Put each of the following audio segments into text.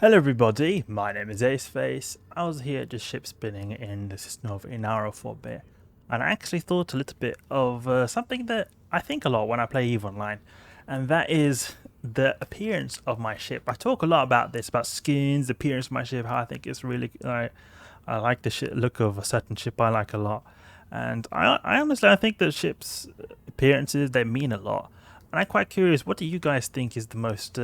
Hello everybody, my name is Aceface. I was here just ship spinning in the system of Inaro for a bit, and I actually thought a little bit of something that I think a lot when I play EVE Online, and that is the appearance of my ship. I talk a lot about this, about skins, the appearance of my ship, how I think it's really, I like the look of a certain ship I like a lot, and I honestly I think that ships' appearances, they mean a lot, and I'm quite curious, what do you guys think is the most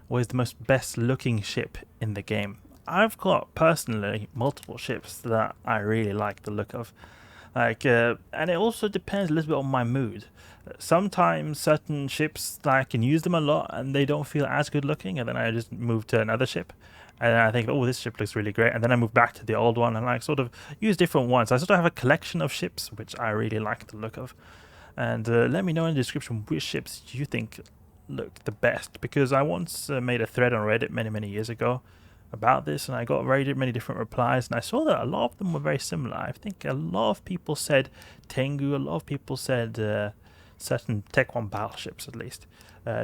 was the most best looking ship in the game? I've got personally multiple ships that I really like the look of. And it also depends a little bit on my mood. Sometimes certain ships I can use them a lot and they don't feel as good looking, and then I just move to another ship. And I think, oh, this ship looks really great. And then I move back to the old one and I sort of use different ones. I sort of have a collection of ships which I really like the look of. And let me know in the description which ships you think look the best, because I once made a thread on Reddit many years ago about this, and I got very many different replies, and I saw that a lot of them were very similar. I think a lot of people said Tengu, a lot of people said certain Tech 1 battleships at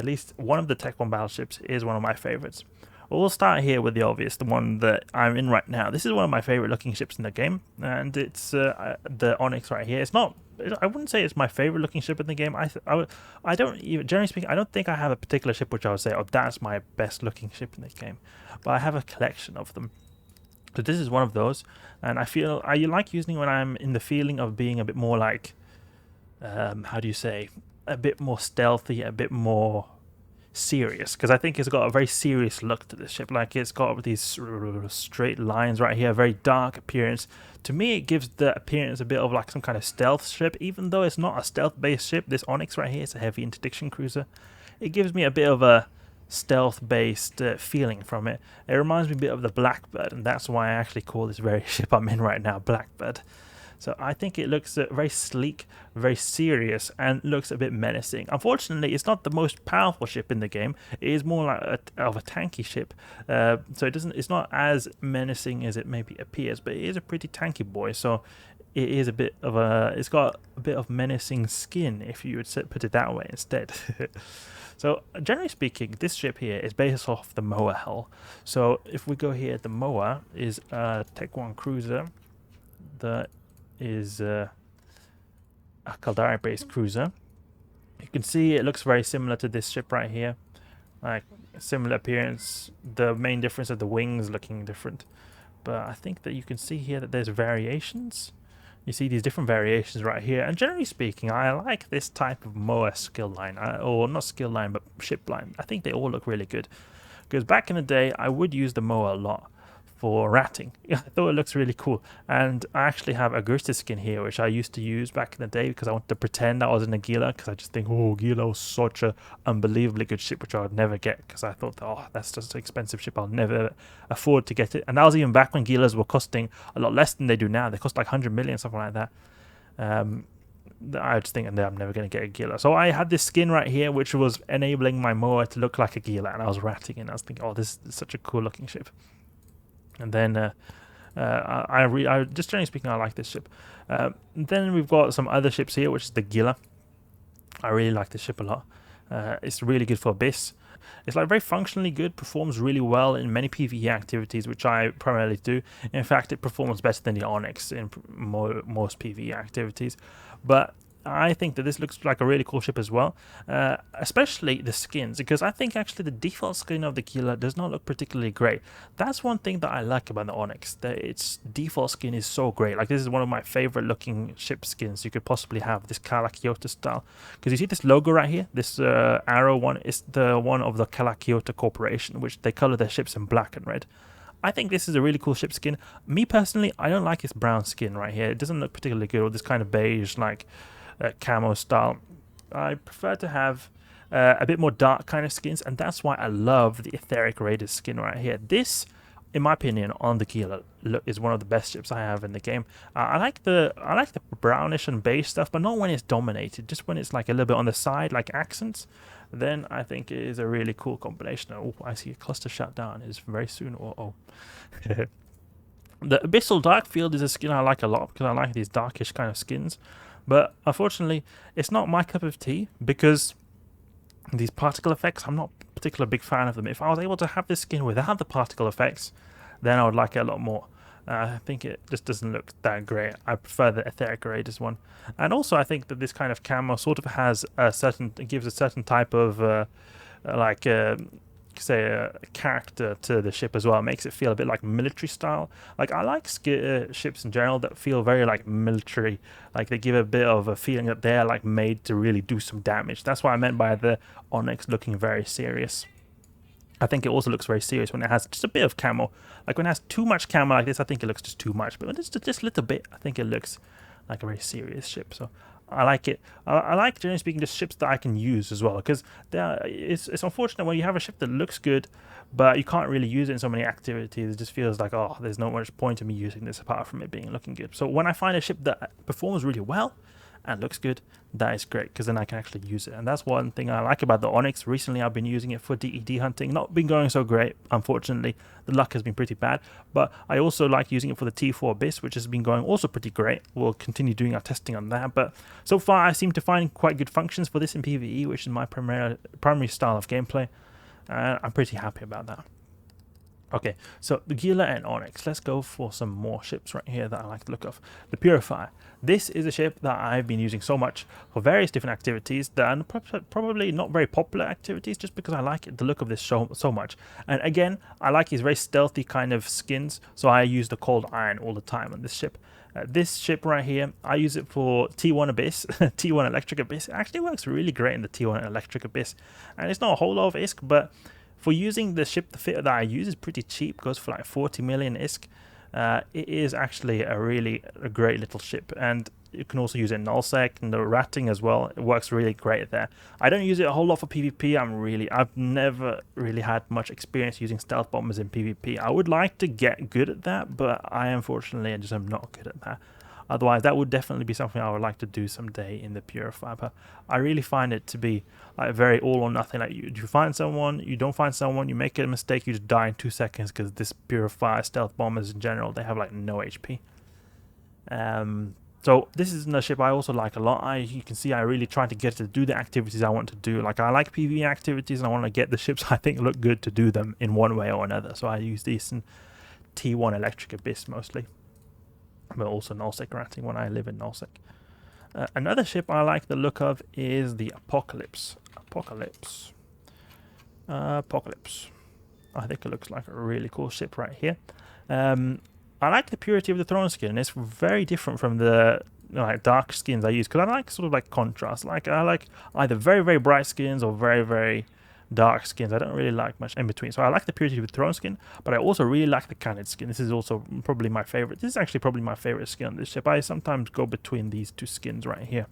least one of the Tech 1 battleships is one of my favorites. Well, we'll start here with the obvious, the one that I'm in right now. This is one of my favorite looking ships in the game, and it's the Onyx right here. It's not, I wouldn't say it's my favorite looking ship in the game. I don't even, generally speaking, I don't think I have a particular ship which I would say, oh, that's my best looking ship in the game. But I have a collection of them. So this is one of those, and I like using it when I'm in the feeling of being a bit more like, how do you say, a bit more stealthy, a bit more serious, because I think it's got a very serious look to this ship. Like, it's got these straight lines right here, very dark appearance. To me, it gives the appearance a bit of like some kind of stealth ship, even though it's not a stealth based ship. This Onyx right here is a heavy interdiction cruiser. It gives me a bit of a stealth based feeling from it. It reminds me a bit of the Blackbird, and that's why I actually call this very ship I'm in right now Blackbird. So I think it looks very sleek, very serious, and looks a bit menacing. Unfortunately, it's not the most powerful ship in the game. It is more like of a tanky ship, so it's not as menacing as it maybe appears. But it is a pretty tanky boy, so it is it's got a bit of menacing skin, if you would put it that way instead. So generally speaking, this ship here is based off the Moa hull. So if we go here, the Moa is a Tech 1 cruiser that is a Caldari based cruiser. You can see it looks very similar to this ship right here, like similar appearance. The main difference is the wings looking different, but I think that you can see here that there's variations. You see these different variations right here, and generally speaking, I like this type of MOA skill line, or not skill line but ship line. I think they all look really good, because back in the day I would use the MOA a lot for ratting. I thought it looks really cool, and I actually have a Gersta skin here which I used to use back in the day because I wanted to pretend I was in a Gila, because I just think, oh, Gila was such a unbelievably good ship which I would never get, because I thought, oh, that's just an expensive ship, I'll never afford to get it. And that was even back when Gilas were costing a lot less than they do now. They cost like 100 million, something like that. I just think, I'm never going to get a Gila. So I had this skin right here which was enabling my Moa to look like a Gila, and I was ratting it, and I was thinking, oh, this is such a cool looking ship. And then just generally speaking, I like this ship. Then we've got some other ships here, which is the Gila. I really like this ship a lot. It's really good for Abyss. It's like very functionally good, performs really well in many PvE activities, which I primarily do. In fact, it performs better than the Onyx in most PvE activities. But I think that this looks like a really cool ship as well, especially the skins, because I think actually the default skin of the Gila does not look particularly great. That's one thing that I like about the Onyx, that its default skin is so great. Like, this is one of my favorite looking ship skins you could possibly have, this Kala-Kyoto style, because you see this logo right here, this arrow one is the one of the Kala-Kyoto Corporation, which they color their ships in black and red. I think this is a really cool ship skin. Me personally, I don't like this brown skin right here. It doesn't look particularly good, or this kind of beige, like camo style. I prefer to have a bit more dark kind of skins, and that's why I love the Etheric Raider skin right here. This, in my opinion, on the Gila is one of the best ships I have in the game. I like the brownish and beige stuff, but not when it's dominated. Just when it's like a little bit on the side, like accents, then I think it is a really cool combination. Oh, I see a cluster shut down. It's very soon. Oh. The Abyssal Darkfield is a skin I like a lot, because I like these darkish kind of skins. But unfortunately, it's not my cup of tea, because these particle effects, I'm not particular big fan of them. If I was able to have this skin without the particle effects, then I would like it a lot more. I think it just doesn't look that great. I prefer the Etheric Raiders one. And also I think that this kind of camo sort of has a certain, it gives a certain type of say a character to the ship as well. It makes it feel a bit like military style. Like I like ships in general that feel very like military, like they give a bit of a feeling that they're like made to really do some damage. That's what I meant by the Onyx looking very serious. I think it also looks very serious when it has just a bit of camo. Like when it has too much camo like this, I think it looks just too much. But when it's just a little bit, I think it looks like a very serious ship. So I like it. I like, generally speaking, just ships that I can use as well. Because it's unfortunate when you have a ship that looks good, but you can't really use it in so many activities. It just feels like, oh, there's not much point in me using this apart from it being looking good. So when I find a ship that performs really well and looks good, that is great, because then I can actually use it. And that's one thing I like about the Onyx. Recently I've been using it for DED hunting. Not been going so great, unfortunately. The luck has been pretty bad, but I also like using it for the T4 Abyss, which has been going also pretty great. We'll continue doing our testing on that, but so far I seem to find quite good functions for this in PvE, which is my primary style of gameplay, and I'm pretty happy about that. Okay, so the Gila and Onyx. Let's go for some more ships right here that I like the look of. The Purifier. This is a ship that I've been using so much for various different activities that are probably not very popular activities, just because I like the look of this so much. And again, I like these very stealthy kind of skins, so I use the Cold Iron all the time on this ship. This ship right here, I use it for T1 Abyss, T1 Electric Abyss. It actually works really great in the T1 Electric Abyss. And it's not a whole lot of ISK, but for using the ship, the fit that I use is pretty cheap, goes for like 40 million ISK. It is actually a great little ship, and you can also use it in nullsec and the ratting as well. It works really great there. I don't use it a whole lot for PvP. I've never really had much experience using stealth bombers in PvP. I would like to get good at that, but unfortunately I just am not good at that. Otherwise, that would definitely be something I would like to do someday in the Purifier. But I really find it to be like very all or nothing. Like you find someone, you don't find someone, you make a mistake, you just die in 2 seconds, because this Purifier stealth bombers in general, they have like no HP. So this is a ship I also like a lot. You can see I really try to get it to do the activities I want to do. Like I like PvE activities, and I want to get the ships I think look good to do them in one way or another. So I use these in T1 Electric Abyss mostly, but also nullsec ratting when I live in nullsec. Another ship I like the look of is the Apocalypse. Apocalypse. I think it looks like a really cool ship right here. I like the Purity of the Throne skin. It's very different from the dark skins I use, because I like sort of like contrast. Like I like either very, very bright skins or very, very dark skins. I don't really like much in between. So I like the Purity of the Throne skin, but I also really like the Kinetic skin. This is also probably my favorite. This is actually probably my favorite skin on this ship. I sometimes go between these two skins right here.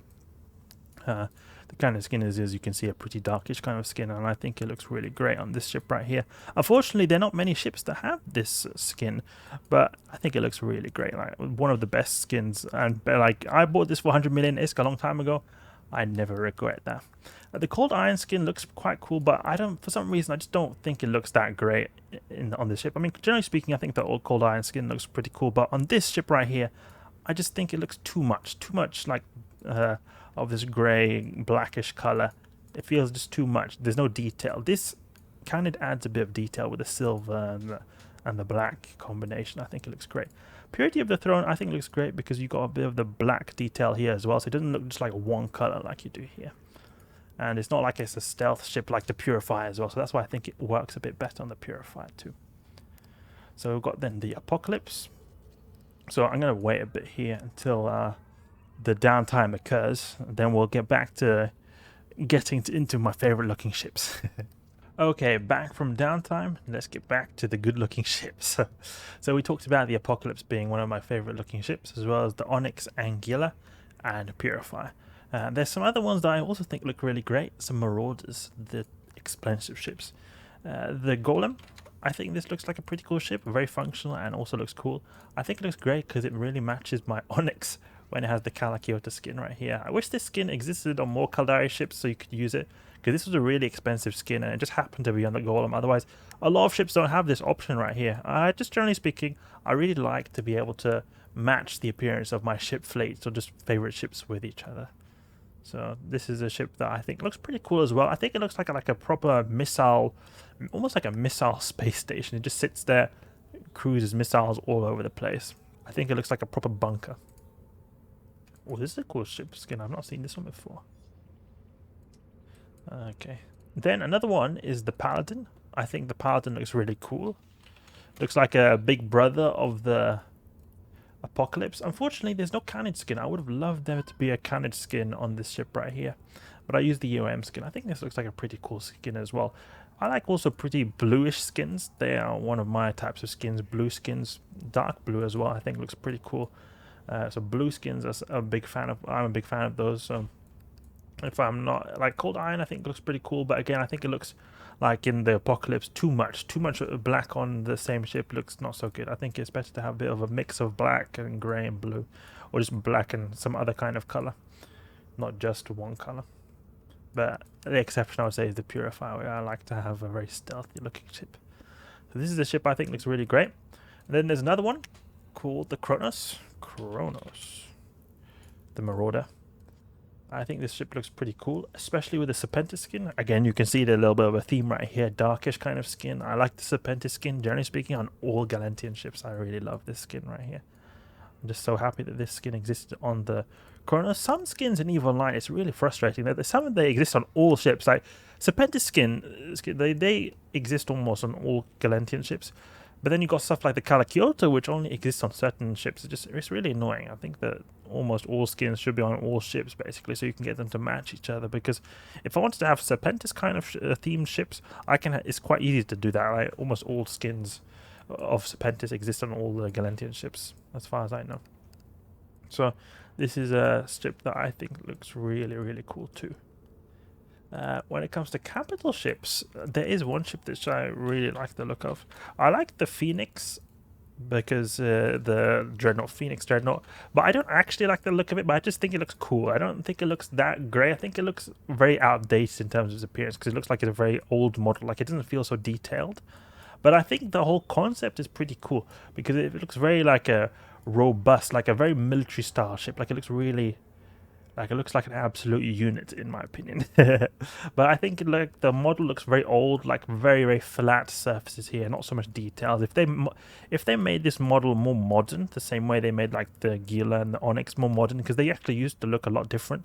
The Kinetic skin is, as you can see, a pretty darkish kind of skin, and I think it looks really great on this ship right here. Unfortunately, there are not many ships that have this skin, but I think it looks really great. Like one of the best skins, and like I bought this for 100 million ISK a long time ago. I never regret that. The Cold Iron skin looks quite cool, but for some reason, I just don't think it looks that great on this ship. I mean, generally speaking, I think the old Cold Iron skin looks pretty cool, but on this ship right here, I just think it looks too much like of this grey, blackish color. It feels just too much. There's no detail. This kind of adds a bit of detail with the silver and the black combination. I think it looks great. Purity of the Throne, I think looks great because you got a bit of the black detail here as well, so it doesn't look just like one color like you do here. And it's not like it's a stealth ship like the Purifier as well, so that's why I think it works a bit better on the Purifier too. So we've got then the Apocalypse. So I'm going to wait a bit here until the downtime occurs, and then we'll get back to getting into my favorite looking ships. Okay, back from downtime, let's get back to the good looking ships. So we talked about the Apocalypse being one of my favorite looking ships, as well as the Onyx, Anguilla, and Purifier. There's some other ones that I also think look really great, some Marauders, the expensive ships. The Golem, I think this looks like a pretty cool ship, very functional and also looks cool. I think it looks great because it really matches my Onyx when it has the Calakiota skin right here. I wish this skin existed on more Caldari ships so you could use it, because this was a really expensive skin and it just happened to be on the Golem. Otherwise, a lot of ships don't have this option right here. Just generally speaking, I really like to be able to match the appearance of my ship fleet, so just favorite ships with each other. So this is a ship that I think looks pretty cool as well. I think it looks like a proper missile, almost like a missile space station. It just sits there, cruises missiles all over the place. I think it looks like a proper bunker. Oh, this is a cool ship skin. I've not seen this one before. Okay. Then another one is the Paladin. I think the Paladin looks really cool. Looks like a big brother of the Apocalypse. Unfortunately, there's no Kinetic skin. I would have loved there to be a Kinetic skin on this ship right here. But I used the EOM skin. I think this looks like a pretty cool skin as well. I like also pretty bluish skins. They are one of my types of skins. Blue skins, dark blue as well. I think looks pretty cool. So blue skins I'm a big fan of those. So if I'm not like Cold Iron, I think looks pretty cool. But again, I think it looks like in the Apocalypse too much black on the same ship looks not so good. I think it's better to have a bit of a mix of black and grey and blue, or just black and some other kind of color, not just one color. But the exception I would say is the Purifier, where I like to have a very stealthy looking ship. So this is a ship I think looks really great. And then there's another one called the Kronos, the Marauder. I think this ship looks pretty cool, especially with the Serpentis skin. Again, you can see the little bit of a theme right here, darkish kind of skin. I like the Serpentis skin, generally speaking, on all Galantian ships. I really love this skin right here. I'm just so happy that this skin existed on the Kronos. Some skins in EVE Online, it's really frustrating that some of they exist on all ships. Like Serpentis skin, they exist almost on all Galantian ships. But then you got stuff like the Kalakiota, which only exists on certain ships. It's really annoying. I think that almost all skins should be on all ships, basically, so you can get them to match each other. Because if I wanted to have Serpentis kind of themed ships, it's quite easy to do that. Like, almost all skins of Serpentis exist on all the Galantian ships, as far as I know. So this is a ship that I think looks really, really cool too. When it comes to capital ships, there is one ship that I really like the look of. I like the Phoenix, because the Phoenix Dreadnought, but I don't actually like the look of it, but I just think it looks cool. I don't think it looks that great. I think it looks very outdated in terms of its appearance, because it looks like it's a very old model. Like, it doesn't feel so detailed. But I think the whole concept is pretty cool, because it looks very like a robust, like a very military style ship. Like, it looks really... Like, it looks like an absolute unit, in my opinion. But I think like the model looks very old, like very, very flat surfaces here, not so much details. If they made this model more modern, the same way they made like the Gila and the Onyx more modern, because they actually used to look a lot different,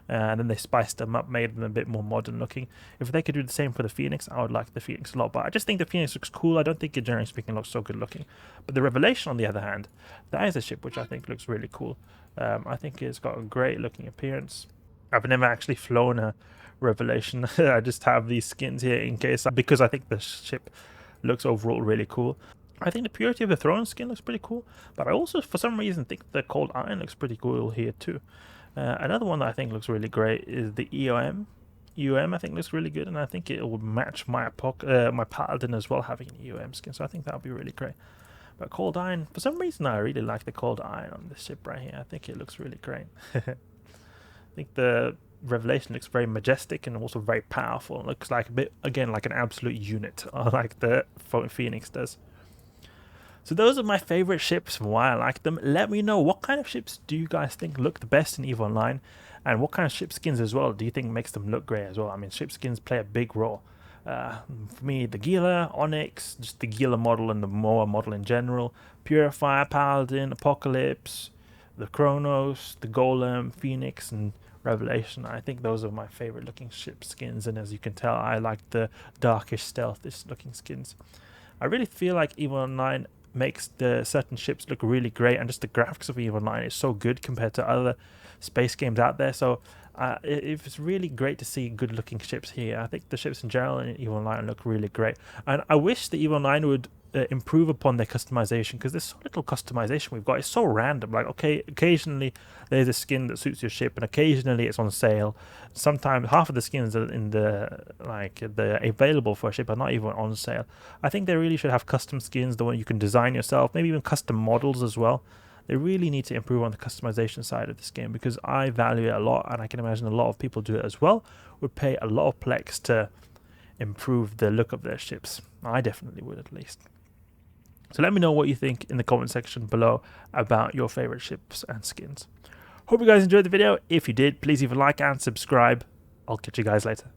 and then they spiced them up, made them a bit more modern looking. If they could do the same for the Phoenix, I would like the Phoenix a lot. But I just think the Phoenix looks cool. I don't think it, generally speaking, looks so good looking. But the Revelation, on the other hand, that is a ship which I think looks really cool. I think it's got a great looking appearance. I've never actually flown a Revelation. I just have these skins here in case, because I think the ship looks overall really cool. I think the Purity of the Throne skin looks pretty cool, but I also, for some reason, think the Cold Iron looks pretty cool here too. Another one that I think looks really great is the EOM. EOM I think looks really good, and I think it would match my Paladin as well, having an EOM skin, so I think that would be really great. But Cold Iron, for some reason, I really like the Cold Iron on this ship right here. I think it looks really great. I think the Revelation looks very majestic and also very powerful. It looks like a bit, again, like an absolute unit, like the Phoenix does. So those are my favorite ships and why I like them. Let me know, what kind of ships do you guys think look the best in EVE Online? And what kind of ship skins as well do you think makes them look great as well? I mean, ship skins play a big role. For me, the Gila, Onyx, just the Gila model and the Moa model in general, Purifier, Paladin, Apocalypse, the Kronos, the Golem, Phoenix, and Revelation. I think those are my favorite looking ship skins, and as you can tell, I like the darkish, stealthish looking skins. I really feel like EVE Online makes the certain ships look really great, and just the graphics of EVE Online is so good compared to other space games out there. So it's really great to see good looking ships here. I think the ships in general in EVE Online look really great, and I wish the EVE Online would improve upon their customization, because there's so little customization we've got. It's so random. Like, okay, occasionally there's a skin that suits your ship, and occasionally it's on sale. Sometimes half of the skins in the available for a ship are not even on sale. I think they really should have custom skins, the one you can design yourself, maybe even custom models as well. They really need to improve on the customization side of this game, because I value it a lot, and I can imagine a lot of people do it as well, would pay a lot of plex to improve the look of their ships. I definitely would, at least. So let me know what you think in the comment section below about your favorite ships and skins. Hope you guys enjoyed the video. If you did, please leave a like and subscribe. I'll catch you guys later.